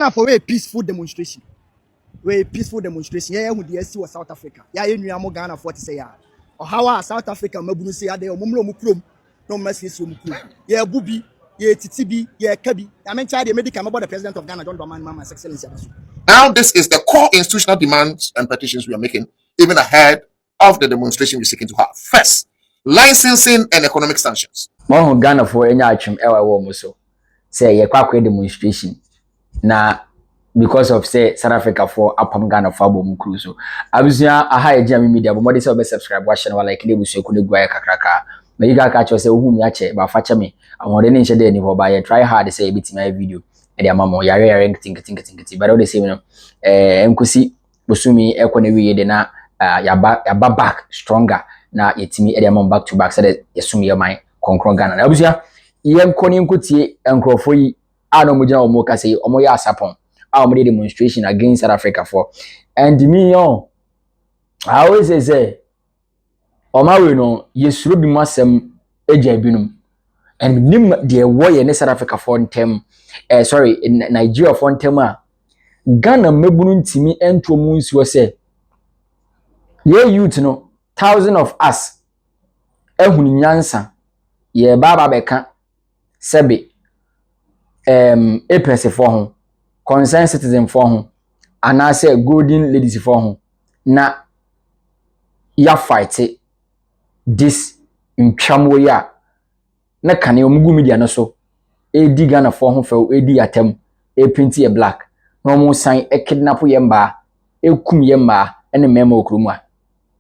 Now for a peaceful demonstration. We peaceful demonstration. Yeah, who the SC was South Africa. Yeah, you knew Ghana for to say ya. Or how South Africa mabunu say they omumlo mukrum. No mercy mukrum. Yeah, bubi, yeah, titibi, yeah, kabi. I mean child the medical about the president of Ghana, John Dramani Mama, His Excellency. Now, this is the core institutional demands and petitions we are making, even ahead of the demonstration we're seeking to have. First, licensing and economic sanctions. More Ghana for any action ever warm so. Say ye kwa demonstration. Na because of say South Africa for upam Ghana for bom cruise. Abusia aha e jam media but modi say be subscribe wa channel like dey busu ku ne gua kakraka. Na you ga catch say ohu mi ache ba fa che me. Amode ne nche dey ni for ba ye try hard say e biti my video. E dey amamo yare tinki but all the same no enkosi bosumi ekọ na wiye de na yaba back stronger na yetimi e dey amamo back to back say the yesumi ye man konkron Ghana. Na abusia yenko ni nkotie enkrofo yi ano mo jina omo ka say omo ya asapon a omo dey demonstration against South Africa for and me I always say omo we no yesuro bi masem eja binum and nim the war in South Africa for ntem sorry in Nigeria for ntem a Ghana mebunu ntimi ento mu nsuo say ye youth no thousand of us ehunu nyansa ye baba beka sebe APS for home, concerned citizen for home, and I say golden ladies for home. Na ya fight this in Chamoya. Na kane omugu media no so. Edi Ghana for home for edi atem, e pinti e black. No mo sign e kidnap yemba, e kum yemba, and a memo krumwa.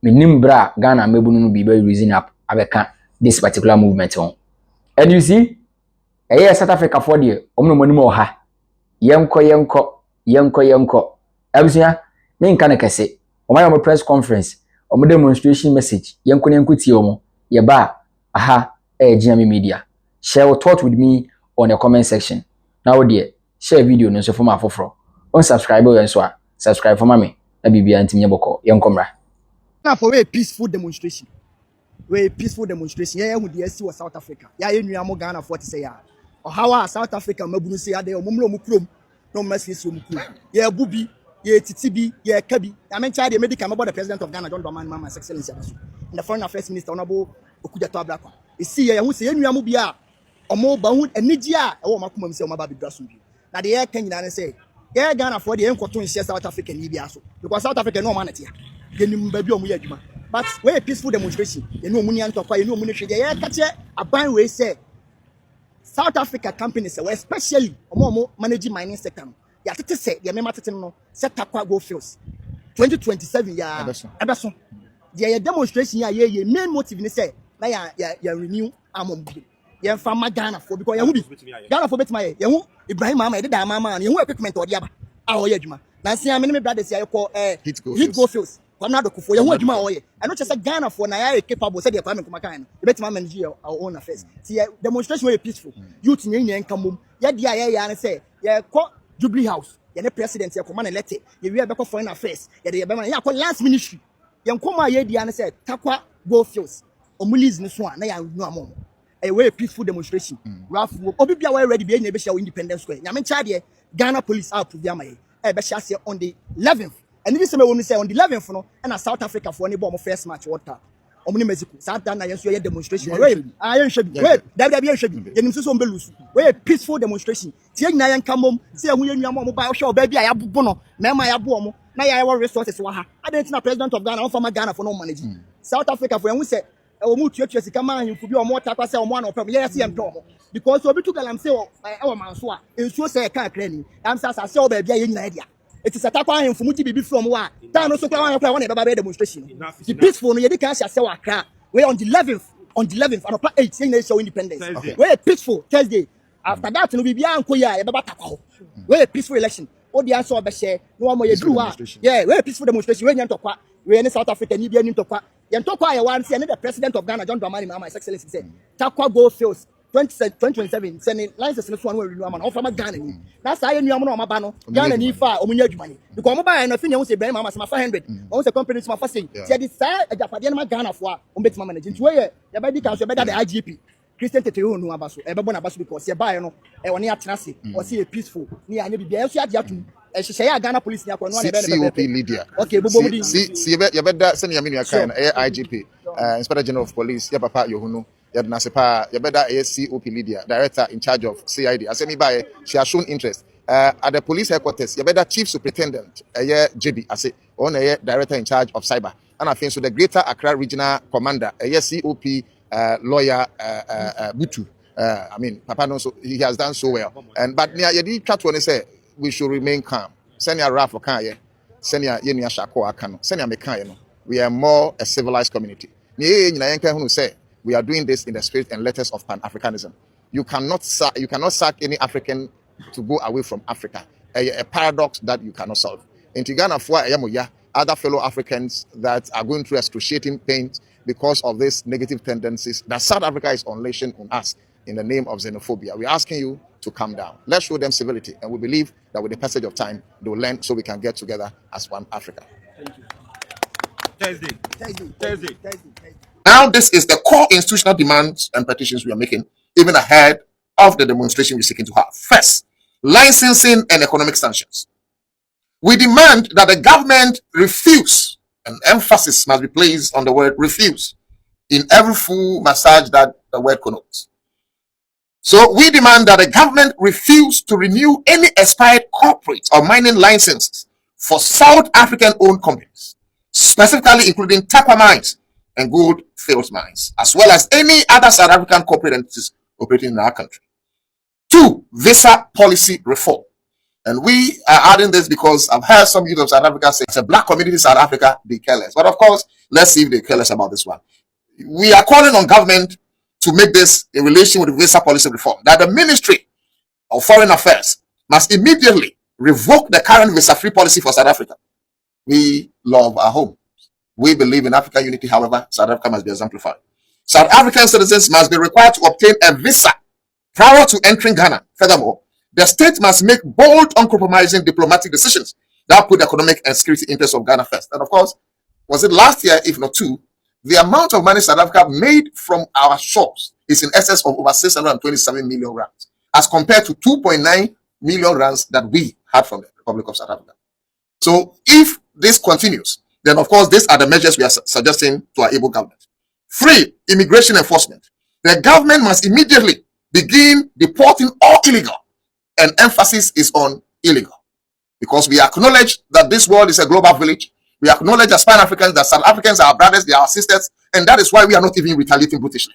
Minim bra Ghana mebunu be reason up abeka this particular movement on. And you see? South Africa for the omno money mo ha yenko abusia me nka na kase o press conference o demonstration message yenko tie omo ye ba aha GMA media share your thought with me on the comment section now there share video no so for ma foforo on subscribe yo so subscribe for me na bibia ntimi boko yenko Now for a peaceful demonstration. We peaceful demonstration. Yeah, who the SC was South Africa. Yeah, you knew Ghana for to say ya. Or how South Africa mabunu say they omumlo mukrum. No mercy mukrum. Yeah, bubi, yeah, titibi, yeah, kabi. I mean child the medical about the president of Ghana, John Dramani Mama, His Excellency. And the foreign affairs minister Honorable Okujato Ablakwa. You see ya who say you knew bia omo bahu enijia e wo makuma mse o maba bidraso bi. Na the air Kenya na say yeah Ghana for the enkoto share South Africa ni bia so. Because South Africa no man at here. Yenim baby omo yadwuma. But we a peaceful demonstration. You know money antokwa, you know money trade. Yeah, catch a ban we say South Africa companies, especially omo managing mining sector. Ya tete say ya mema tete no set akwa go fields. 2027 ya ebeso. The demonstration ya main motive ni say na ya renew amom bi. Ya fama Ghana for because ya hu bi. Ghana for betima ya hu Ibrahim Mama ya da mama na ya hu equipment odi aba. A o ya adwuma. Na se am me brothers ya call hit go fields. Kwamna do kufo ya hu adwuma oye. I know just Ghana for na ya capable say dey kwame kumakan. E betima manage your own affairs. See demonstration wey peaceful. Youth nyen nkamom. Ya dia ya na say ya call Jubilee House. Ya the president ya command letter. Ya we be call foreign affairs. Ya dey be man ya call last ministry. Ya nkoma ya dia na say takwa go fields. Omuliz ni so na ya nu amom. A way peaceful demonstration. Ralph obi bia we ready be na be share Independence Square. Nyame cha de Ghana police out prove am be share on the 11th. And this same when say on the 11th no and South Africa for any bomb first match water. Omni Mexico. South Ghana yenso ye demonstration. Wait, yen shebi. Wait, yen shebi. Yenim so mbe lusu. Wait, peaceful demonstration. Tie nyina yen kamom. Say hu ye nua mo ba hwe oba bia ya bubu no. Mema ya bo mo. Na ya wa resources wa ha. Adentina president of Ghana on former Ghana for no manage. South Africa for yen say omo tuatua sika man himfu bi omo takwa say omo ana opam. Ye say em do because obi tu galam say o manso a ensuo say ka akra ni. Am say oba bia ye nyina dia. It is a takwa him from muti bibi from wa. Down also kwa one baba demonstration. The peaceful no yedi can say wakra. We on the 11th and upon 8 years show independence. We a peaceful Thursday. After that no bibia anko ya e baba takwa. We a peaceful election. O di answer be share no mo ye do wa. Yeah, we a peaceful demonstration. We nyantokwa. We in South Africa ni bia nyantokwa. Yantokwa ya wan say the president of Ghana John Dramani Mama His Excellency say takwa go fields 2027 sending license no one will renew am on from Ghana ni na say enu am no ma ba no Ghana ni fa omunya adwuma ni because mo ba na fi nya say Ibrahim Mama say 500 on say company ma fa say say the say ajapade na Ghana fo a on betima manage nti we ye ya ba di kan so be da the IGP Christian tete ho nu aba so e bebo na aba so because ye buy no e woni atena se o se peaceful ni anya bibia enso ade atum e hye ya Ghana police ni akwa no na be COP Lydia. okay bobo mudi See, you better send your menu kind IGP, Inspector General of Police, your papa Yohunu, your Nasepa, you better COP Lydia, Director in charge of CID. I say me by she has shown interest. At the police headquarters, you better Chief Superintendent, JB, I say, on a Director in charge of Cyber. And I think so the Greater Accra Regional Commander, COP lawyer Butu. I mean, Papa knows he has done so well. And but you did cut when they say we should remain calm. Send your Raf or Kanye, send your Yenia Shako Akano, send your Mekano. We are more a civilized community. Who say we are doing this in the spirit and letters of Pan-Africanism. You cannot sack any African to go away from Africa. A paradox that you cannot solve. In Ghana, for other fellow Africans that are going through excruciating pain because of these negative tendencies that South Africa is unleashing on us in the name of xenophobia. We're asking you to calm down. Let's show them civility, and we believe that with the passage of time, they will learn so we can get together as one Africa. Thank you. Thursday. Now, this is the core institutional demands and petitions we are making, even ahead of the demonstration we're seeking to have. First, licensing and economic sanctions. We demand that the government refuse, and emphasis must be placed on the word refuse, in every full massage that the word connotes. So we demand that the government refuse to renew any expired corporate or mining licenses for South African-owned companies, specifically including Tapa mines and gold fields mines, as well as any other South African corporate entities operating in our country. 2, visa policy reform. And we are adding this because I've heard some youth of South Africa say it's a black community in South Africa, be careless. But of course, let's see if they're careless about this one. We are calling on government to make this in relation with the visa policy reform, that the Ministry of Foreign Affairs must immediately revoke the current visa-free policy for South Africa. We love our home. We believe in African unity, however, South Africa must be exemplified. South African citizens must be required to obtain a visa prior to entering Ghana. Furthermore, the state must make bold, uncompromising diplomatic decisions that put the economic and security interests of Ghana first. And of course, was it last year, if not 2, the amount of money South Africa made from our shores is in excess of over 627 million rands, as compared to 2.9 million rands that we had from the Republic of South Africa. So if this continues, then of course, these are the measures we are suggesting to our able government. 3, immigration enforcement. The government must immediately begin deporting all illegal, and emphasis is on illegal, because we acknowledge that this world is a global village. We acknowledge as Pan-Africans that South Africans are our brothers, they are our sisters, and that is why we are not even retaliating brutishly.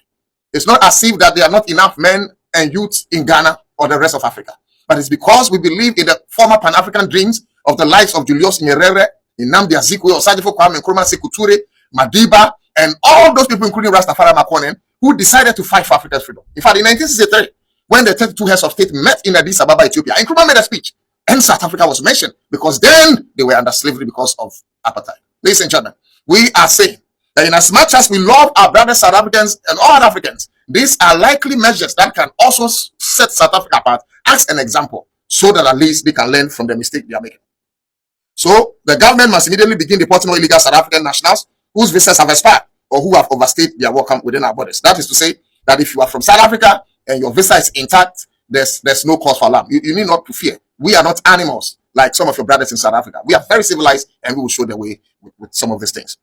It's not as if that there are not enough men and youths in Ghana or the rest of Africa, but it's because we believe in the former Pan-African dreams of the likes of Julius Nyerere, Nnamdi Azikiwe, Osagyefo Kwame Nkrumah, Sekou Toure, Madiba, and all those people, including Rastafari Makonnen, who decided to fight for Africa's freedom. In fact, in 1963, when the 32 heads of state met in Addis Ababa, Ethiopia, Nkrumah made a speech, and South Africa was mentioned, because then they were under slavery because of apartheid. Ladies and gentlemen, we are saying that in as much as we love our brothers South Africans and all Africans, these are likely measures that can also set South Africa apart as an example, so that at least they can learn from the mistake they are making. So the government must immediately begin deporting all illegal South African nationals whose visas have expired or who have overstayed their welcome within our borders. That is to say that if you are from South Africa and your visa is intact, there's no cause for alarm. You need not to fear. We are not animals like some of your brothers in South Africa. We are very civilized, and we will show the way with some of these things.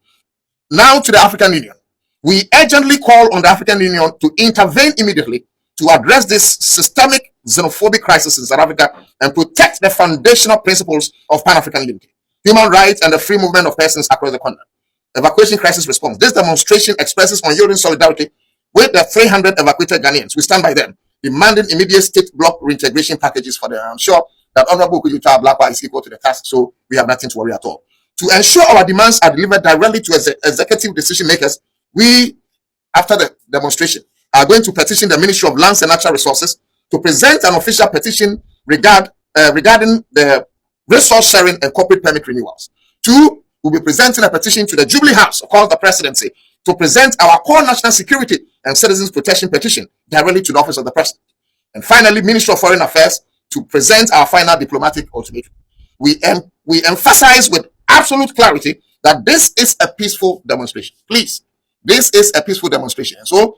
Now to the African Union. We urgently call on the African Union to intervene immediately to address this systemic xenophobic crisis in South Africa and protect the foundational principles of Pan-African unity, human rights, and the free movement of persons across the continent. Evacuation crisis response. This demonstration expresses unyielding solidarity with the 300 evacuated Ghanaians. We stand by them, demanding immediate state block reintegration packages for them. I'm sure that Honorable Kujuta Blakwa is equal to the task, so we have nothing to worry at all. To ensure our demands are delivered directly to executive decision makers, we, after the demonstration, are going to petition the Ministry of Lands and Natural Resources to present an official petition regarding the resource sharing and corporate permit renewals. 2, we'll be presenting a petition to the Jubilee House, called the Presidency, to present our core national security and citizens protection petition directly to the office of the President. And finally, Ministry of Foreign Affairs to present our final diplomatic ultimatum. We emphasize with absolute clarity that this is a peaceful demonstration. Please, this is a peaceful demonstration. And so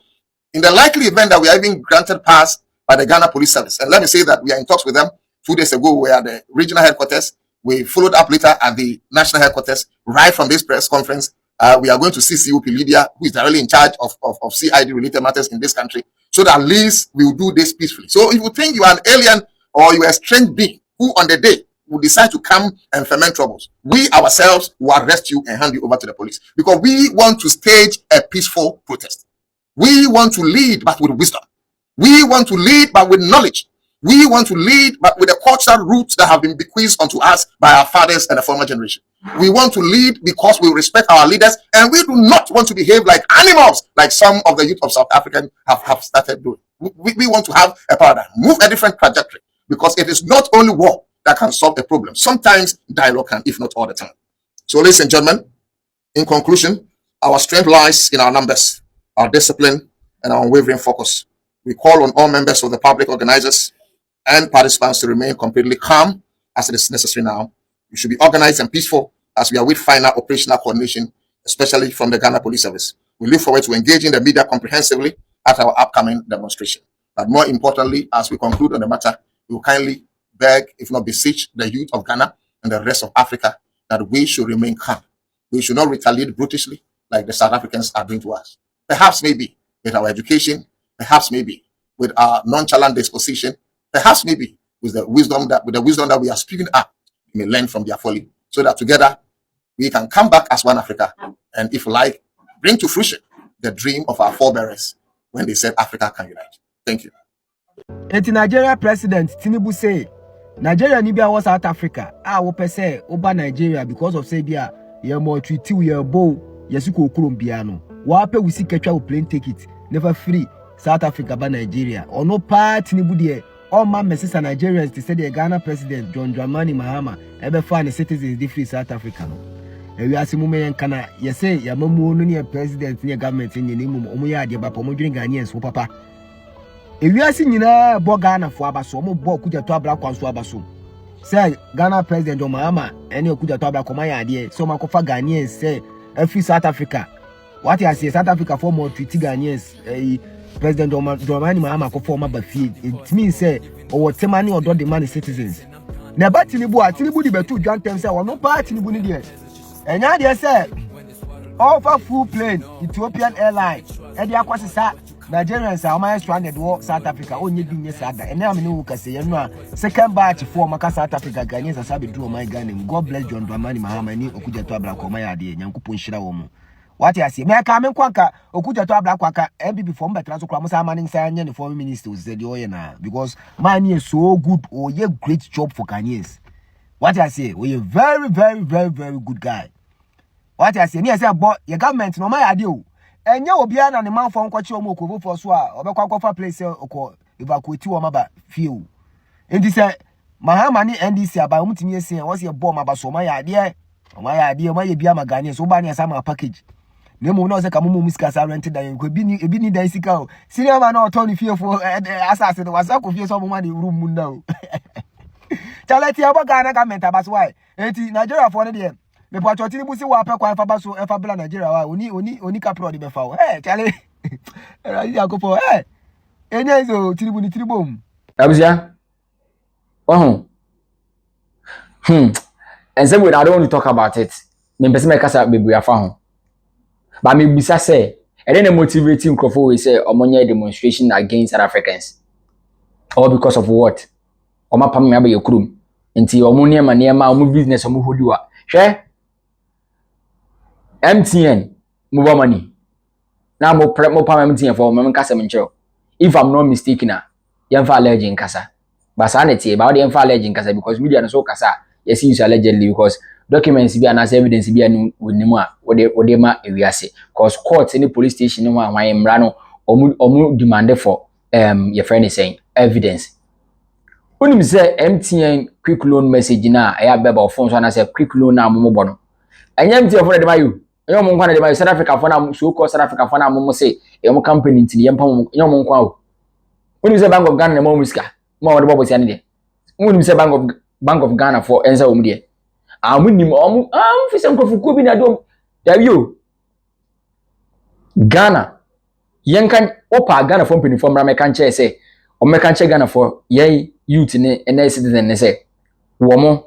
In the likely event that we are even granted pass by the Ghana Police Service, and let me say that we are in talks with them. 2 days ago, we are at the regional headquarters. We followed up later at the national headquarters. Right from this press conference, we are going to see COP Lydia, who is directly in charge of CID related matters in this country, so that at least we will do this peacefully. So if you think you are an alien or you are a strange being who on the day will decide to come and ferment troubles, we ourselves will arrest you and hand you over to the police, because we want to stage a peaceful protest. We want to lead, but with wisdom. We want to lead, but with knowledge. We want to lead, but with the cultural roots that have been bequeathed unto us by our fathers and the former generation. We want to lead because we respect our leaders, and we do not want to behave like animals, like some of the youth of South Africa have started doing. We want to have a paradigm, move a different trajectory, because it is not only war that can solve a problem. Sometimes dialogue can, if not all the time. So, ladies and gentlemen, in conclusion, our strength lies in our numbers, our discipline, and our unwavering focus. We call on all members of the public organizers and participants to remain completely calm as it is necessary now. We should be organized and peaceful as we await final operational coordination, especially from the Ghana Police Service. We look forward to engaging the media comprehensively at our upcoming demonstration. But more importantly, as we conclude on the matter, we will kindly beg, if not beseech, the youth of Ghana and the rest of Africa that we should remain calm. We should not retaliate brutishly like the South Africans are doing to us. Perhaps maybe with our education, perhaps maybe with our nonchalant disposition, perhaps maybe with the wisdom that we are speaking up, we may learn from their folly, so that together we can come back as one Africa, and if you like, bring to fruition the dream of our forebears when they said Africa can unite. Thank you. The Nigeria president Tinubu say Nigeria ni bia was South Africa. Wo pese oba Nigeria because of say bia ye mo treaty we bo yesuko Colombia no. Wa pe we see ketwa we plane ticket never free South Africa ba Nigeria. Ono pa Tinubu de all man messes Nigerians to say the Ghana president John Dramani Mahama ebe fa ne citizens di free South Africa no. We are simu me kana ye say ya mamu no ne president ne government ne ni mu omo ya ade ba pa mo dwen Ghanaians wo papa. Ewiase nyina bo Ghana fo abaso mo bo kujato abra kwanso abaso say Ghana president John Mahama ene kujato abra koma ya ade so makofa Ghanaians say free South Africa. What I say South Africa for more treaty Ghanaians President Dramani Mahama ko former bafie. It means say or temani or the money citizens. Na ba Tinubu di betu John Tem say no pa Tinubu ni dey. Enya dey say offer full plane Ethiopian Airlines e dey akwasisa Nigerians are my stranded war South Africa onye bi nye sada. Ena am no ka say no a second batch for maka South Africa Ghanaians asabe draw my Ghana. God bless John Dramani Mahama ni okujato abra ko my ade nyankopon hira wo mu. What I say, me come kwanka okuja to abla kwaka MPP from betra so kwamo sama nin say anya former minister said you na because man is so good or ye great job for Ghanaians. What I say, we a very good guy. What I say, me say but your government no my idea o. Enye obi na ne man for nkwachi omo okovo for so a obekwa kwafa place okọ evacuate wo maba fie. Enti say Mahama ni NDC aba omtimi ese wo se bo maba so my idea. My idea my bia Ghanaians so ba ne sama package. Nemo no se kamumu musika sa rent dan ko bi ni dan sika o senior man no turn fie for assassin was ko fie so mo man room mu na o chalati abo Ghana government abas why enti Nigeria for ne me po choti ni busi wa pe kwa fa baso e fa bla Nigeria wa oni capro de be fa o chale ra ko for enye zo tiribu ni tribom Abuzia. And some way I don't want to talk about it. Me pese me kasa bebu afa ho. But me bisa say, and then motivating crowd we say omonye demonstration against South Africans. All because of what? Oma pam me abe yekrum. Nti omo niema omo business omo hodiwa. Hwe MTN mobile money. Na mo pam MTN for me kasa me nkyerɛ. If I'm not mistaken yemfa allergy nkasa. But sanity about the yemfa allergy nkasa because media no so kasa. Yes, use allegedly because documents be and evidence be and with Nima what they ma ewiase. Cause court any police station no one mrano omu demand for your friend is saying evidence. When you say MTN quick loan message na I beba phone so na say quick loan na mo bono. Anya MTN for the mayu. Enyo mo nkwa na the mayu South Africa for na so call South Africa for na mo say e mo company ntini yempa mo enyo mo nkwa o. When you say Bank of Ghana na mo muska. Mo wode bobo sia ne de. When you say Bank of Ghana for answer wo de. Amunim fi sem kofuko bi na dom. There you. Ghana Yankan opa Ghana for penny from Ramekanche say, or Mekanche Ghana for yay youth in a citizen say, woman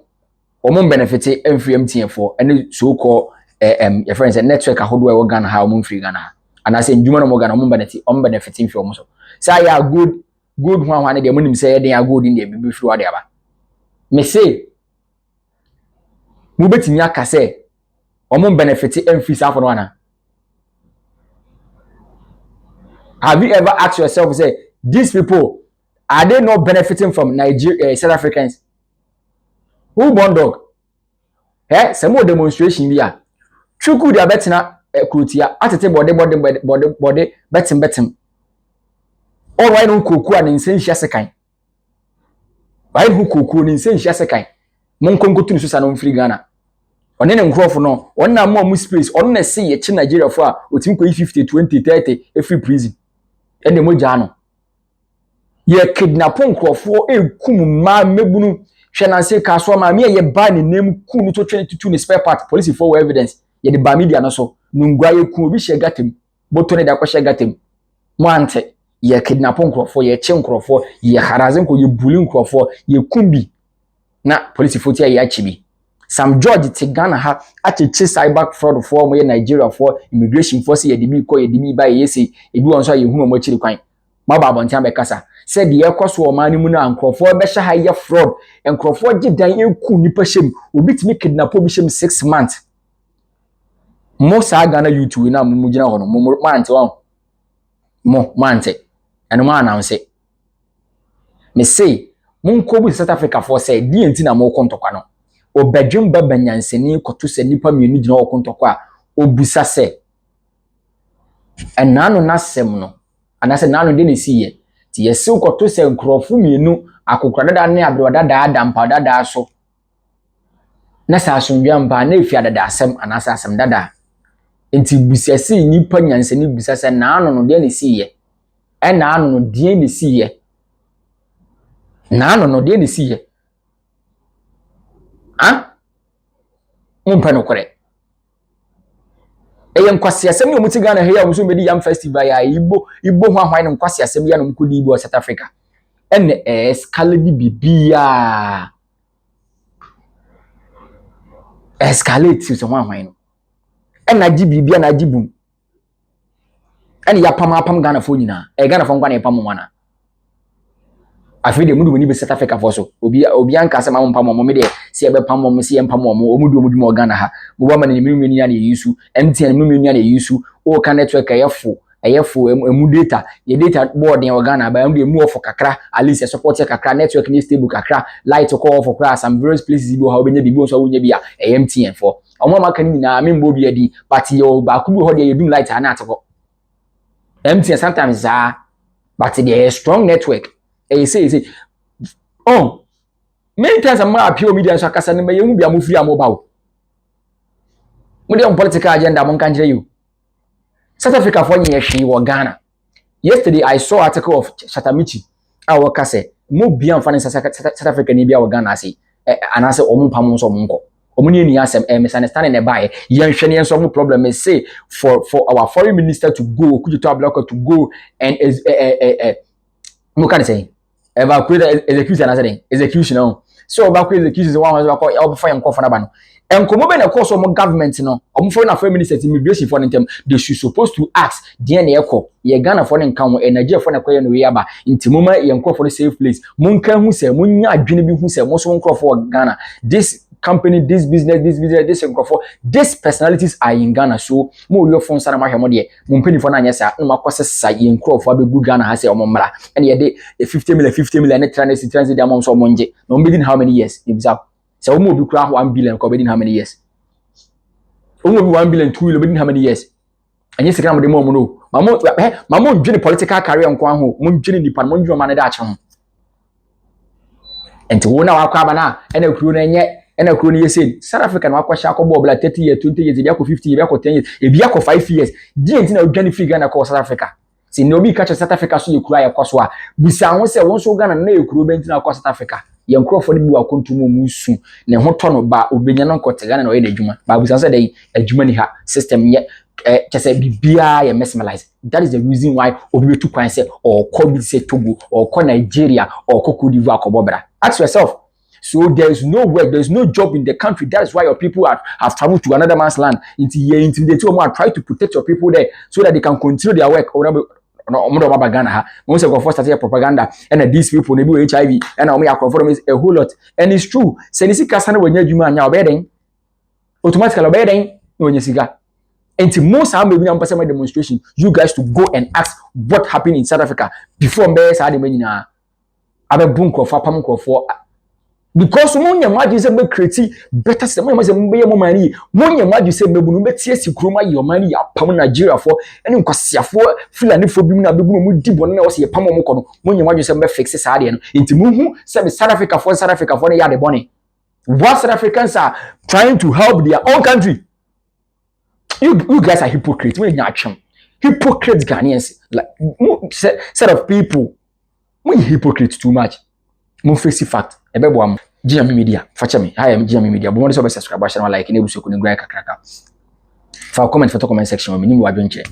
benefit and free MTN4 and so called your friends and network how do I Ghana how moon free Ghana. And I say Juma Morgan on benefiting from so. Say ya good one the money say they are good in the before they are. Me say Mubeti Yaka say or benefit and free South one. Have you ever asked yourself, say, these people, are they not benefiting from Nigeria, South Africans? Who born dog? Eh, some more demonstration here. Chuku dia betina krutia, atete body, betim. All right, no kuku and insane shasekai. Why who kuku and insane shasekai? Monkongo to Susan free Ghana. On any crop for no, on na more space, on na see a chin Nigeria for, with 50, 20, 30, a free prison. And the mojano. Ye kidnapon crofo kum ma mebunu hwenanse kaso ma me ye ba ne nem kunu to 22 ne spare part police for evidence ye de ba media no so nungwa ye ku obi shegatem boto ne da kwa shegatem mo ante ye kidnapon crofo ye che crofo ye harazen ko ye bulin crofo ye kumbi na police for tia ye achibi Sam George Tigana ha acheche cyber fraud for mo ye Nigeria for immigration force ye de bi ko ye de bi ba ye say ebi won so ye hunu mo chiri kwan ma ba bontia be kasa said the ekoso o man mu na ankrofo be hye haye fraud ankrofo gidan eku nipa shem obitimi kidnap obi shem 6 months mo sa Ghana YouTube na mu gina ho no mo mante won mo mante eno ma announce me say mun ko bu South Africa for say di enti na mo kontokwa no obadwum baba nyanseni koto se nipa mienu gina kontokwa obusa se enano nasem no anase nano de ne siye ti yesu koto se nkrofo mienu akokra dada ne abroda dada mpa dada so na sa asomdwa mpa na efi dada asem anase asem dada enti busase nipa nyanseni busase nano no de ne siye nano no de ne siye nano no de ne siye mpa no kore eyen kwase asem yo muti Ghana he ya muso medi yam festival ya ibo hwan no kwase asem ya no mkodi ibo South Africa ene escalade bibia escalate so hwan no ena gi bibia na gibum ene ya pam Ghana fo nyina Ghana fo nkwa na pam mwana afide mudu boni be South Africa for so obi anka se mam pam mo me de se e be pam mo se e pam mo omudu mo Ghana ha mo ba ma ne menu ya na yusu MTN menu ya na yusu o ka network ayefo emu data ye data board in Ghana ba emu emu ofo kakra at least support kakra network ni stable kakra light ko ofo kra some various places ibo ha obenya bibi so wonya bia MTN for omo maka ni na membo bi adi but ye ba ku bi ho de ye dum light ana atako MTN sometimes but they are strong network say oh many times am appeal media so akasa ne me hu bia mo free amobile mo de on political agenda mo kan kire you South Africa for nye hwe wo Ghana. Yesterday I saw article of Shatamichi. I work say mo bia mfa South Africa ni bia wo Ghana say anase omumpam nso monko. Omuni ni asem misunderstanding e bae. Yen hwe ne nso mo problem is say for our foreign minister to go Kujito Abloko to go and mo kan say evacuate execution so evacuate execution is one was call e obfa yen kofa na ba no enkomo be na course of government no omfo na foreign minister immigration for them they should supposed to ask DNA eko ye Ghana for nkan wo Nigeria for na kwaye no we aba ntimoma yen kofo no safe place munka hu se munya adwene bi hu se mo so nkofo wo Ghana this company this business this nkofo these personalities are in Ghana so mo yo fon sana ma hwemo de mo mpani for na anya sa no makosesa yen nkofo abegu Ghana ha se omomra and ye de 50 million net transit de amom so monje no be how many years ibza so we be kura 1 billion ko be how many years we be 1 billion 2 billion be how many years anye sika mo de mo no mamo ndwene political career nko ho mo ndwene nipa mo ndwene ma na da ache ho enti wo na wakwa ba na ena kuro na enye ena kuro ni yesen South Africa na wakwa sha akobọ bla 30 years 20 years ebi akọ 50 ebi akọ 10 years ebi akọ 5 years di enti na odwane free Ghana ko South Africa si no bi catch South Africa so ye kura ye kwaso a bisa ho se won so Ghana na ye kuro benti na ko South Africa ye nkrofo de bi wa kontumo mu su ne ho to no ba obenya no ko Ghana na o ye adwuma ba bisa se dey adwuma ni ha system ye just say bibia ye mesmerize. That is the reason why obi to kwan say or call say Togo or call Nigeria or Cote d'Ivoire kobobra. Ask yourself. So there is no work, there is no job in the country. That is why your people have traveled to another man's land. Intimidate you more, try to protect your people there so that they can continue their work. Propaganda. Most of us started propaganda, and these people they do HIV, and we are conforming a whole lot. And it's true. Senisi kasana when you man now bedding automatically bedding when you see. And to most how maybe I'm passing my demonstration, you guys to go and ask what happened in South Africa before me say the many na abe bunko for pamko for because when you imagine say me create better system when you say me money when you imagine say me bunu betie sikroma your money ya pam Nigeria for any nkwasiafo fulani fo bi na be bunu mu di bone na wo say pam mo kono when you imagine say me fix say de no enti mu hu say South Africa for ya de bone what South Africans are trying to help their own country. You guys are hypocrites. When you action, hypocrites Ghanaians, like set of people. We hypocrites too much. Mo face fact. Ebebo am GM Media. Facha me. I am GM Media. But mo so be subscribe channel like na ebuso ko ni gra kakraka. Fa comment for comment section me ni wa dwenche.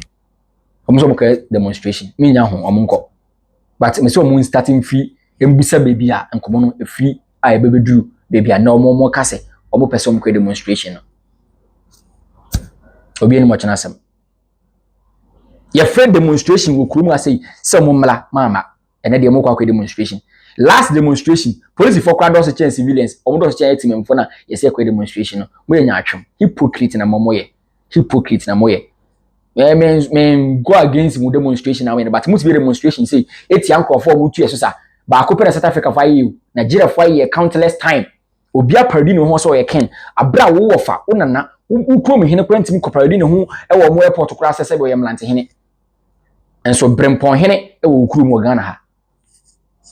Omo so mo ka demonstration. Me nya ho omo nko. But me so mo starting fee embusa baby a enkomo no free a ebebedu baby a na omo kase. Omo person mo ka demonstration no. Obi eni mo chana asem. Your friend demonstration will come and say, Mala, mama, and then the more demonstration. Last demonstration, police for crowd also change civilians, or those change team for now, you say demonstration. We are hypocrite in a momoye, hypocrite in a moye. Men go against the demonstration now, but most demonstration say, it's young for 2 years, but I could South Africa for you, Nigeria for you countless time. Obia pardon no so ye ken, abra wo wofa, unana, ukrom hene kwantim ko pardon no ho e wo mo airport kura sese bo yam lante hene. Enso brempon hene e wo ukrum wo Ghana ha.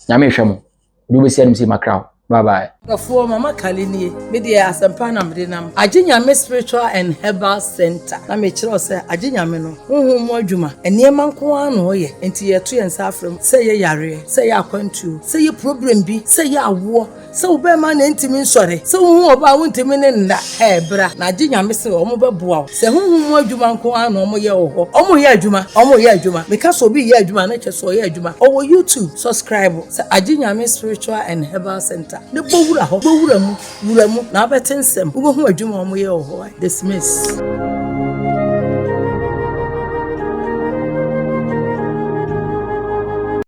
Nyame hwemo. Du be se si makra. Bye bye. For Mama Kalini, media asempa na mdenam. Ajinyame Spiritual and Herbal Center. Na me kire say ajinyame no. Honhom adwuma. Enema nko an no ye. Enti ye to yensa afrem. Say ye yare, say ye akwantu, say ye problem bi, say ye awo. Say obema na ntimi nsore. Say hu oba wontimi ne nda. Bra. Na ajinyame se omo beboa. Say honhom adwuma nko an no omo ye wo. Omo ye adwuma, omo ye adwuma. Meka so bi ye adwuma na che so ye adwuma. Owo YouTube subscribe. Say ajinyame Spiritual and Herbal Center. Ne wura mu na abetensem wo hu adwuma omo ye ho dismiss.